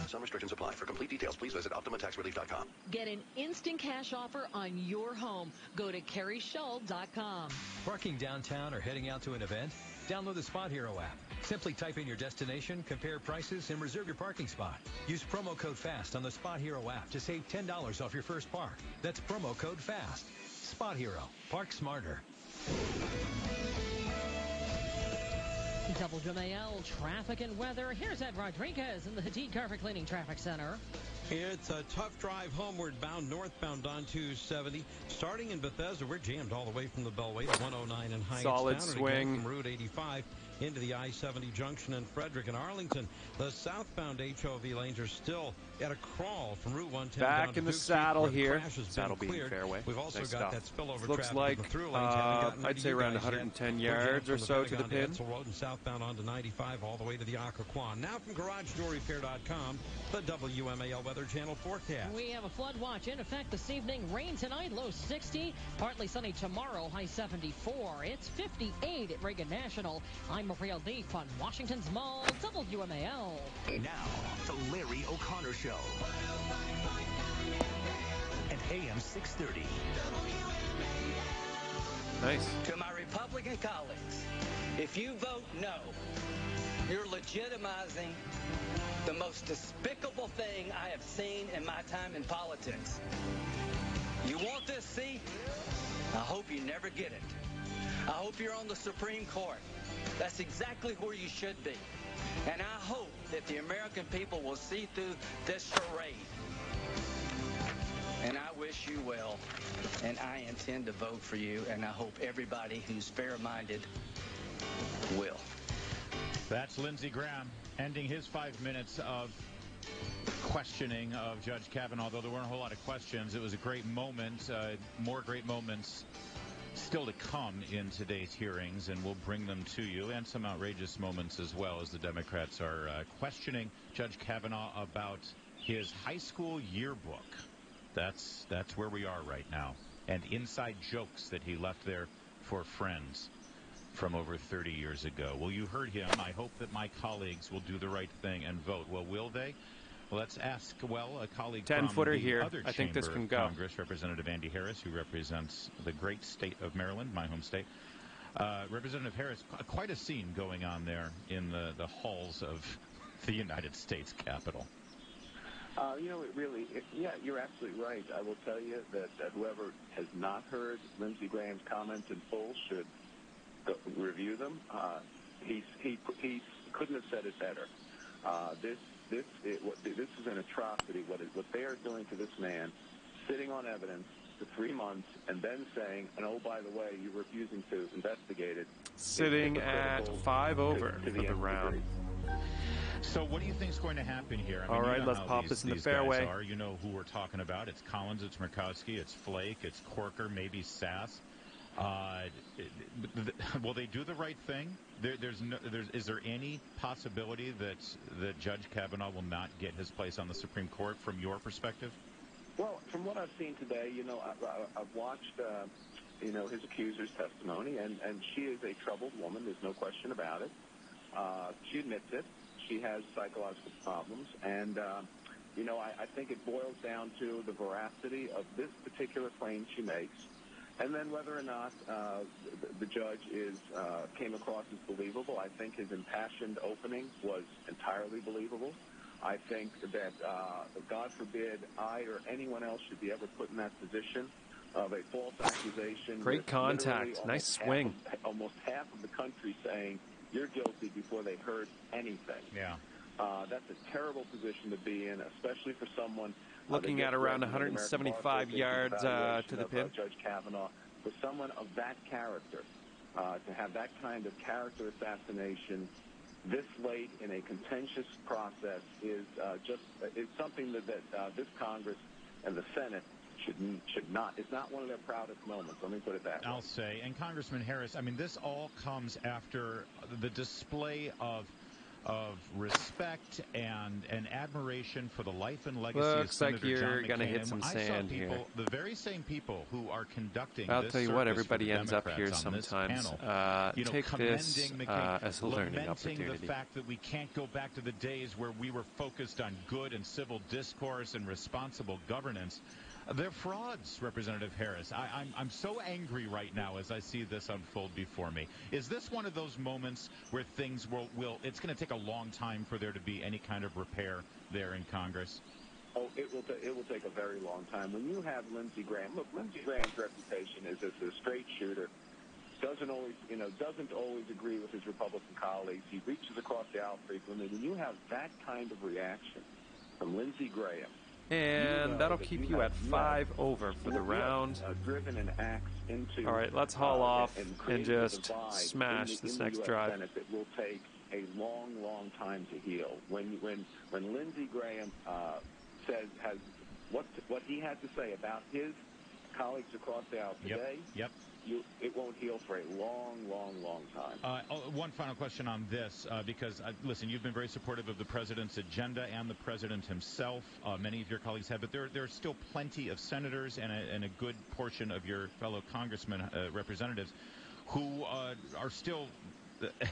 Some restrictions apply. For complete details, please visit OptimaTaxRelief.com.
Get an instant cash offer on your home. Go to CarrieShull.com.
Parking downtown or heading out to an event? Download the Spot Hero app. Simply type in your destination, compare prices, and reserve your parking spot. Use promo code FAST on the Spot Hero app to save $10 off your first park. That's promo code FAST. Spot Hero. Park smarter.
WMAL traffic and weather. Here's Ed Rodriguez in the Hadid Carpet Cleaning Traffic Center.
It's a tough drive homeward bound northbound on 270. Starting in Bethesda, we're jammed all the way from the Beltway to 109 and Hightstown.
Solid swing.
From Route 85 into the I-70 junction in Frederick and Arlington. The southbound HOV lanes are still at a crawl from Route 110
back
down
in
to
the saddle here.
Saddle
being fairway.
We've also
nice
got
stuff.
that spillover
Looks
traffic
like
in the through lanes.
I'd say around 110 yards or so to the pin.
Road and southbound onto 95 all the way to the Occoquan. Now from GarageDoorRepair.com, the WMAL Weather Channel forecast.
We have a flood watch in effect this evening. Rain tonight, low 60. Partly sunny tomorrow, high 74. It's 58 at Reagan National. I'm Maria Leaf on Washington's Mall, WMAL.
Now, the Larry O'Connor Show. At AM 630.
Nice.
To my Republican colleagues, if you vote no, you're legitimizing the most despicable thing I have seen in my time in politics. You want this seat? I hope you never get it. I hope you're on the Supreme Court. That's exactly where you should be. And I hope that the American people will see through this charade. And I wish you well. And I intend to vote for you. And I hope everybody who's fair-minded will.
That's Lindsey Graham ending his 5 minutes of questioning of Judge Kavanaugh. Although there weren't a whole lot of questions, it was a great moment. More great moments still to come in today's hearings, and we'll bring them to you, and some outrageous moments as well, as the Democrats are questioning Judge Kavanaugh about his high school yearbook. That's where we are right now, and inside jokes that he left there for friends from over 30 years ago. Well, you heard him. I hope that my colleagues will do the right thing and vote. Well, will they? Let's ask, a colleague
10-footer
from the
here.
other
I think this can go.
Congress, Representative Andy Harris, who represents the great state of Maryland, my home state. Representative Harris, quite a scene going on there in the halls of the United States Capitol.
You're absolutely right. I will tell you that whoever has not heard Lindsey Graham's comments in full should review them. He couldn't have said it better. This is an atrocity. What they are doing to this man, sitting on evidence for 3 months, and then saying, and oh, by the way, you're refusing to investigate it.
Sitting at 5 over for the round.
So what do you think is going to happen here? I mean,
All right,
you know
let's pop this in the fairway.
You know who we're talking about. It's Collins, it's Murkowski, it's Flake, it's Corker, maybe Sass. Will they do the right thing? Is there any possibility that Judge Kavanaugh will not get his place on the Supreme Court from your perspective?
Well, from what I've seen today, I've watched, his accuser's testimony, and she is a troubled woman. There's no question about it. She admits it. She has psychological problems, and I think it boils down to the veracity of this particular claim she makes, and then whether or not the judge came across as believable. I think his impassioned opening was entirely believable. I think that, God forbid, I or anyone else should be ever put in that position of a false accusation.
Great contact. Nice swing.
Almost half of the country saying you're guilty before they heard anything.
Yeah.
That's a terrible position to be in, especially for someone
looking at around 175 yards to the pin.
Judge Kavanaugh, for someone of that character, to have that kind of character assassination this late in a contentious process is something that this Congress and the Senate should not. It's not one of their proudest moments. Let me put it that way.
I'll say. And Congressman Harris, I mean, this all comes after the display of respect and admiration for the life and legacy of Senator
Looks like you're going to hit some sand here.
The very same people who are conducting
I'll
this
tell you what,
service
everybody
for the
ends up here
Democrats on this
sometimes.
panel,
Take this
McCain,
as a learning
lamenting
opportunity.
the fact that we can't go back to the days where we were focused on good and civil discourse and responsible governance. They're frauds, Representative Harris. I'm so angry right now as I see this unfold before me. Is this one of those moments where things will it's going to take a long time for there to be any kind of repair there in Congress?
Oh, it will take a very long time. When you have Lindsey Graham, look, Lindsey Graham's reputation is as a straight shooter. Doesn't always agree with his Republican colleagues. He reaches across the aisle frequently. When you have that kind of reaction from Lindsey Graham,
and that'll keep you at 5 over for the round.
Driven an axe into.
All right, let's haul off and just smash this next drive.
Senate that will take a long, long time to heal. When Lindsey Graham has what he had to say about his colleagues across the aisle today.
Yep.
It won't heal for a long, long, long time.
One final question on this, because, listen, you've been very supportive of the president's agenda and the president himself. Many of your colleagues have, but there are still plenty of senators and a good portion of your fellow congressmen, representatives, who are still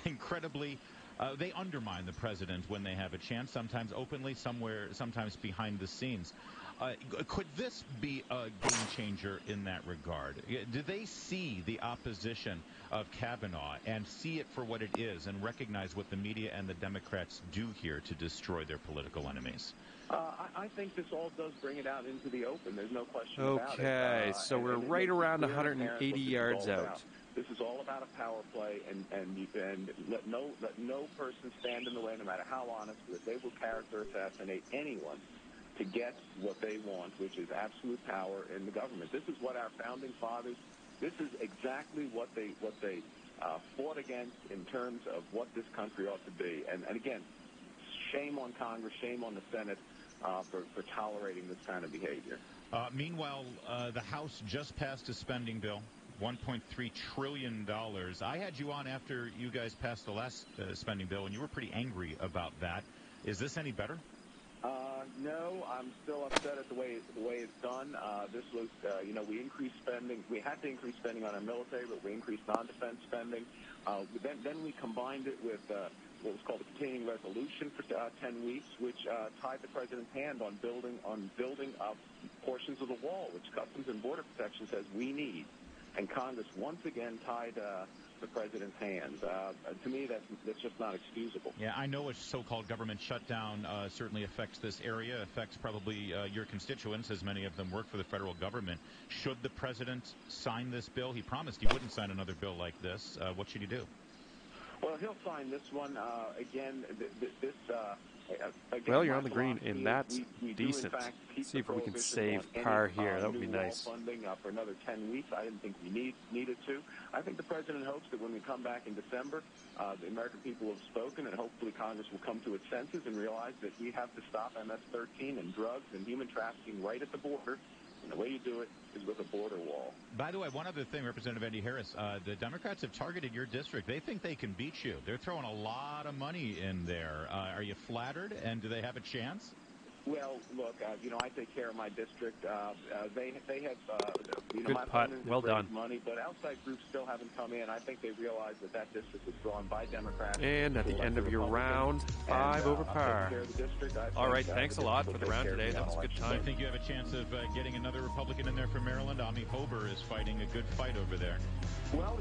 incredibly they undermine the president when they have a chance, sometimes openly, sometimes behind the scenes. Could this be a game changer in that regard? Do they see the opposition of Kavanaugh and see it for what it is and recognize what the media and the Democrats do here to destroy their political enemies?
I think this all does bring it out into the open. There's no question about it.
Okay, so we're right around 180 yards out.
This is all about a power play, and let no person stand in the way, no matter how honest, because they will character assassinate anyone to get what they want, which is absolute power in the government. This is what our founding fathers. This is exactly what they fought against in terms of what this country ought to be. And again, shame on Congress, shame on the Senate for tolerating this kind of behavior.
Meanwhile, the House just passed a spending bill. $1.3 trillion. I had you on after you guys passed the last spending bill, and you were pretty angry about that. Is this any better?
No, I'm still upset at the way it's done. This was, we increased spending. We had to increase spending on our military, but we increased non-defense spending. Then we combined it with what was called a continuing resolution for 10 weeks, which tied the president's hand on building up portions of the wall, which Customs and Border Protection says we need. And Congress once again tied the president's hands. To me, that's just not excusable.
Yeah, I know a so-called government shutdown certainly affects this area, affects probably your constituents, as many of them work for the federal government. Should the president sign this bill? He promised he wouldn't sign another bill like this. What should he do?
Well, he'll sign this one. Again,
Well, you're on the green, and that's decent. See if we can save par here. That would be nice.
Funding for another 10 weeks. I didn't think we needed to. I think the president hopes that when we come back in December, the American people have spoken, and hopefully Congress will come to its senses and realize that we have to stop MS-13 and drugs and human trafficking right at the border. And the way you do it is with a border wall.
By the way, one other thing, Representative Andy Harris, the Democrats have targeted your district. They think they can beat you. They're throwing a lot of money in there. Are you flattered, and do they have a chance?
Well, look, I take care of my district. They have,
Good
my
putt. Well done.
Money, but outside groups still haven't come in. I think they realize that district is drawn by Democrats.
And at the end of your round, 5 over par. All right, thanks a lot for the round today. That was a good time.
I think you have a chance of getting another Republican in there from Maryland. Ami Hober is fighting a good fight over there.
Well,